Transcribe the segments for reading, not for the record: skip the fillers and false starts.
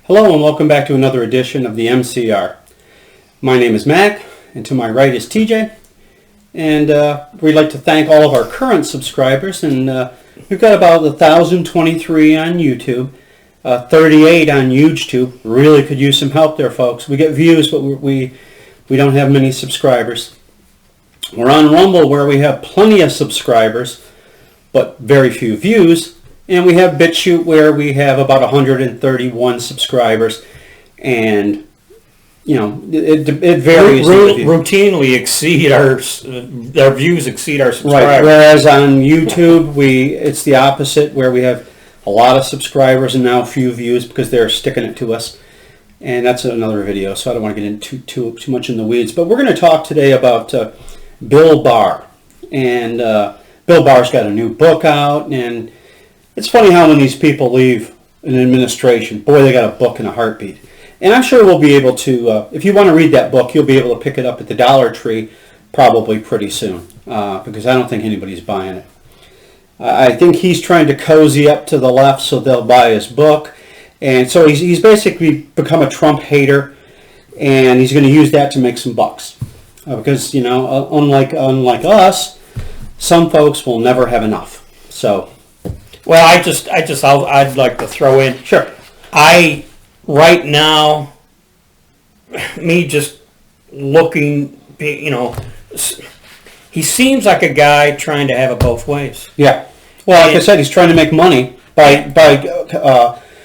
Hello and welcome back to another edition of the MCR. My name is Mac, and to my right is TJ. And we'd like to thank all of our current subscribers. And we've got about 1,023 on YouTube, 38 on YouTube. Really could use some help there, folks. We get views, but we don't have many subscribers. We're on Rumble, where we have plenty of subscribers, but very few views. And we have BitChute, where we have about 131 subscribers, and it varies. Routinely exceed our views exceed our subscribers. Right. Whereas on YouTube, it's the opposite, where we have a lot of subscribers and now few views because they're sticking it to us. And that's another video, so I don't want to get into too much in the weeds. But we're going to talk today about Bill Barr, and Bill Barr's got a new book out, and it's funny how when these people leave an administration, boy, they got a book in a heartbeat. And I'm sure we'll be able to, if you want to read that book, you'll be able to pick it up at the Dollar Tree probably pretty soon, because I don't think anybody's buying it. I think he's trying to cozy up to the left so they'll buy his book. And so he's basically become a Trump hater, and he's going to use that to make some bucks. Because, unlike us, some folks will never have enough. So... Well, I'd like to throw in. Sure. Right now, me just looking, he seems like a guy trying to have it both ways. Yeah. Well, like I said, he's trying to make money by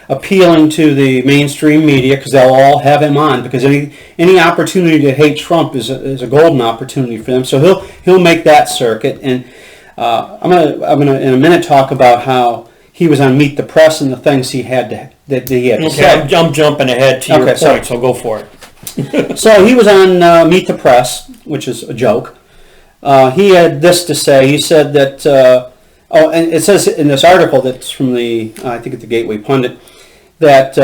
appealing to the mainstream media, because they'll all have him on, because any opportunity to hate Trump is a golden opportunity for them. So he'll make that circuit. And I'm gonna in a minute talk about how he was on Meet the Press and the things he had to say. Okay, I'm jumping ahead to your point, so go for it. So he was on Meet the Press, which is a joke. He had this to say. He said that, and it says in this article that's from I think it's the Gateway Pundit, that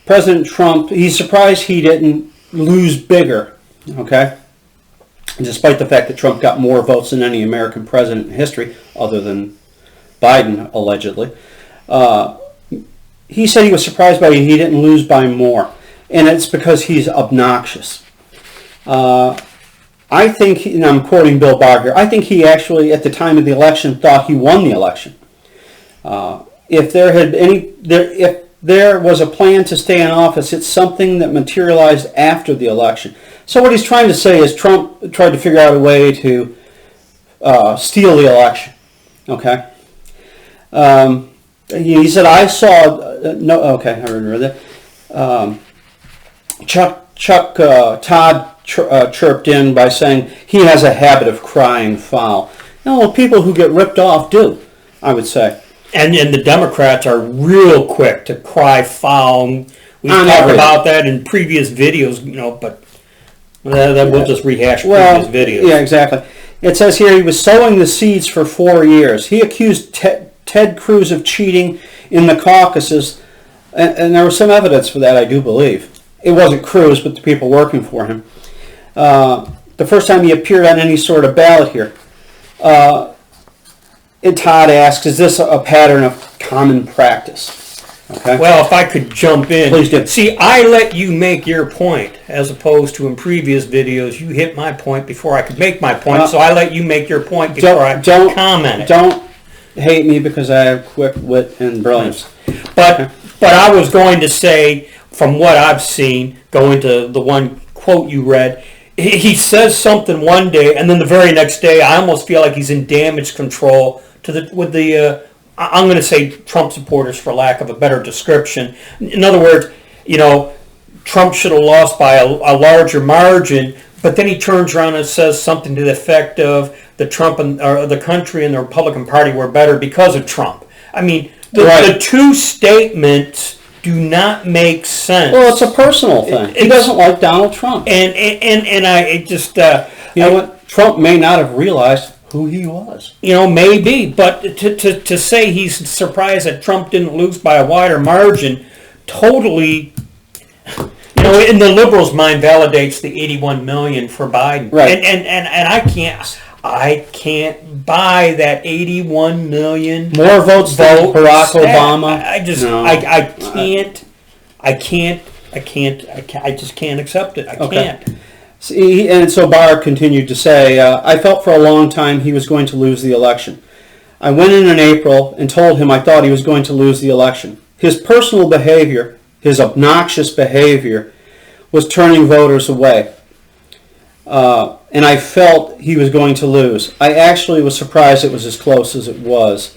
President Trump, he's surprised he didn't lose bigger, okay? Despite the fact that Trump got more votes than any American president in history, other than Biden, allegedly. He said he was surprised by he didn't lose by more. And it's because he's obnoxious. I think, and I'm quoting Bill Barr here, I think he actually, at the time of the election, thought he won the election. If there was a plan to stay in office, it's something that materialized after the election. So what he's trying to say is Trump tried to figure out a way to steal the election. Okay. He said, I saw... I remember that. Todd chirped in by saying he has a habit of crying foul. People who get ripped off do, I would say. And the Democrats are real quick to cry foul. We've talked about that in previous videos, but... we'll just rehash previous videos. Yeah, exactly. It says here he was sowing the seeds for 4 years. He accused Ted Cruz of cheating in the caucuses, and there was some evidence for that, I do believe. It wasn't Cruz, but the people working for him. The first time he appeared on any sort of ballot here. And Todd asks, is this a pattern of common practice? Okay. Well, if I could jump in. Please do. See, I let you make your point, as opposed to in previous videos, you hit my point before I could make my point, so I let you make your point before I commented. Don't hate me because I have quick wit and brilliance. But I was going to say, from what I've seen, going to the one quote you read, he says something one day, and then the very next day, I almost feel like he's in damage control I'm going to say Trump supporters, for lack of a better description. In other words, Trump should have lost by a larger margin, but then he turns around and says something to the effect of the country and the Republican Party were better because of Trump. I mean, the two statements do not make sense. Well, it's a personal thing. He doesn't like Donald Trump. And I just... what? Trump may not have realized who he was. Maybe, but to say he's surprised that Trump didn't lose by a wider margin, totally, in the liberals' mind, validates the 81 million for Biden. Right. And I can't buy that 81 million more votes than Barack Obama. I can't I just can't accept it. I can't. See, and so Barr continued to say, I felt for a long time he was going to lose the election. I went in April and told him I thought he was going to lose the election. His personal behavior, his obnoxious behavior, was turning voters away. And I felt he was going to lose. I actually was surprised it was as close as it was.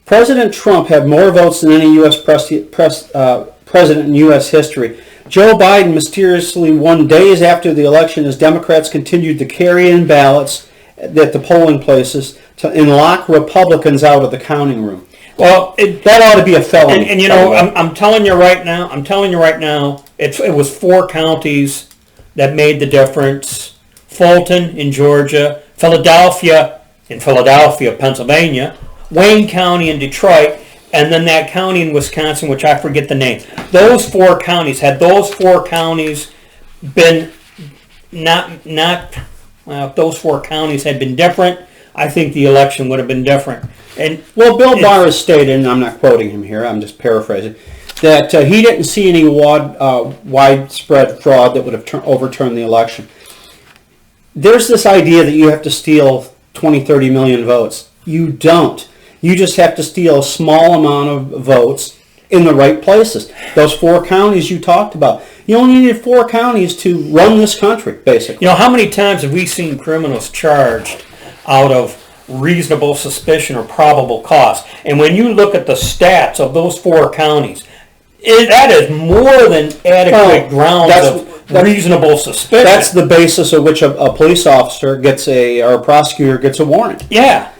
President Trump had more votes than any U.S. president in U.S. history. Joe Biden mysteriously won days after the election as Democrats continued to carry in ballots at the polling places and lock Republicans out of the counting room. Well, that ought to be a felony. And you know, I'm telling you right now, it was 4 counties that made the difference. Fulton in Georgia, Philadelphia, Pennsylvania, Wayne County in Detroit, and then that county in Wisconsin, which I forget the name. Those 4 counties, had those 4 counties been if those 4 counties had been different, I think the election would have been different. And well, Bill Barr has stated, and I'm not quoting him here, I'm just paraphrasing, that he didn't see any widespread fraud that would have overturned the election. There's this idea that you have to steal 20, 30 million votes. You don't. You just have to steal a small amount of votes in the right places. Those 4 counties you talked about. You only needed 4 counties to run this country, basically. You know, how many times have we seen criminals charged out of reasonable suspicion or probable cause? And when you look at the stats of those 4 counties, that is more than adequate grounds of reasonable suspicion. That's the basis of which a police officer or a prosecutor gets a warrant. Yeah.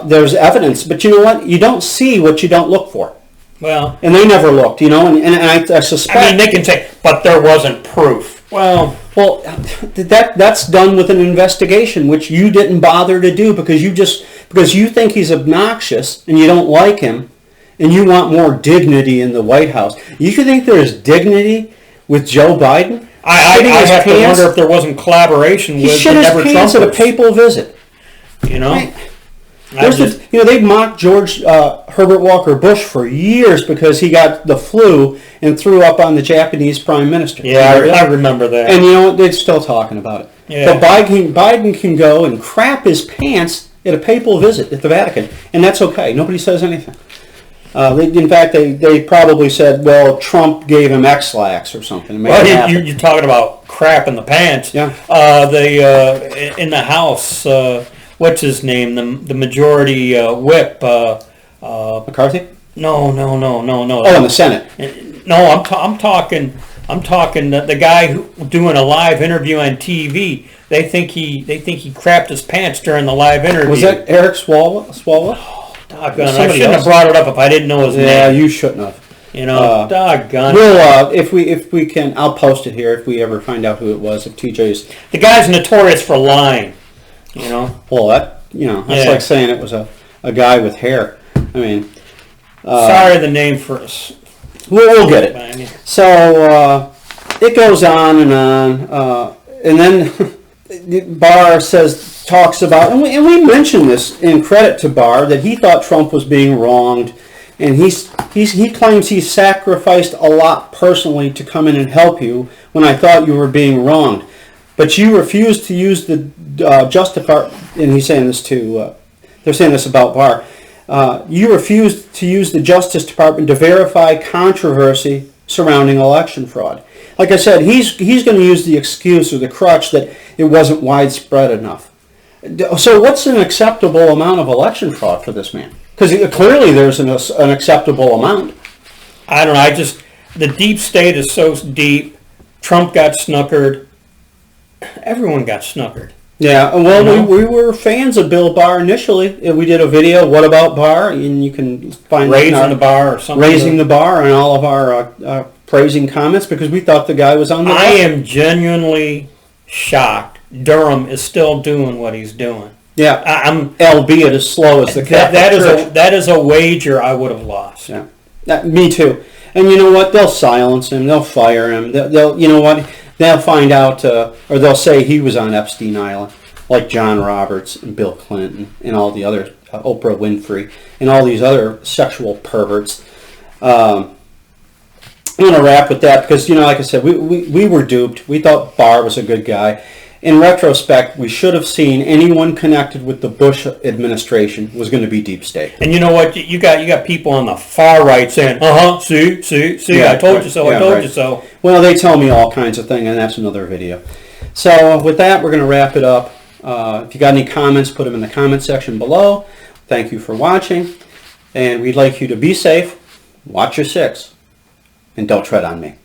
There's evidence, but you know what? You don't see what you don't look for. Well, and they never looked, you know, and I suspect. I mean, they can say, but there wasn't proof. Well, that's done with an investigation, which you didn't bother to do because you think he's obnoxious and you don't like him, and you want more dignity in the White House. You think there's dignity with Joe Biden? I have to wonder if there wasn't collaboration with the Never Trumpers. He shit his pants at a papal visit. You know. Right. They've mocked George Herbert Walker Bush for years because he got the flu and threw up on the Japanese prime minister. Yeah, I remember that. And you know what? They're still talking about it. Yeah. But Biden can go and crap his pants at a papal visit at the Vatican, and that's okay. Nobody says anything. In fact, they probably said, well, Trump gave him X-Lax or something. Well, you're talking about crap in the pants. Yeah. In the House... what's his name? The majority whip. McCarthy? No. Oh, in the Senate. No, I'm talking the guy who doing a live interview on TV. They think he crapped his pants during the live interview. Was that Eric Swalwell? Oh, doggone! I shouldn't have brought it up if I didn't know his name. Yeah, you shouldn't have. You know, doggone. We'll if we can, I'll post it here if we ever find out who it was. If TJ's the guy's notorious for lying. You know. Well, that's like saying it was a guy with hair. I mean, sorry, the name first. We'll get it. So it goes on, and then Barr talks about, and we mentioned this in credit to Barr, that he thought Trump was being wronged, and he claims he sacrificed a lot personally to come in and help you when I thought you were being wronged. But you refused to use the Justice Department, and he's saying this too. They're saying this about Barr. You refused to use the Justice Department to verify controversy surrounding election fraud. Like I said, he's going to use the excuse or the crutch that it wasn't widespread enough. So what's an acceptable amount of election fraud for this man? Because clearly there's an acceptable amount. I don't know. The deep state is so deep. Trump got snookered. Everyone got snookered. Yeah, well, we were fans of Bill Barr initially. We did a video, What About Barr? And you can find Raising the Bar or something. Raising the Bar and all of our praising comments because we thought the guy was on the I am genuinely shocked Durham is still doing what he's doing. Yeah, I'm albeit as slow as the Catholic Church. That is a wager I would have lost. Yeah, me too. And you know what? They'll silence him. They'll fire him. They'll you know what? They'll find out, or they'll say he was on Epstein Island, like John Roberts and Bill Clinton and all the other Oprah Winfrey, and all these other sexual perverts. I'm going to wrap with that because, like I said, we were duped. We thought Barr was a good guy. In retrospect, we should have seen anyone connected with the Bush administration was going to be deep state. And you know what? You got people on the far right saying, see, Yeah, I told you so, yeah, I told right. you so. Well, they tell me all kinds of things, and that's another video. So with that, we're going to wrap it up. If you got any comments, put them in the comment section below. Thank you for watching, and we'd like you to be safe, watch your six, and don't tread on me.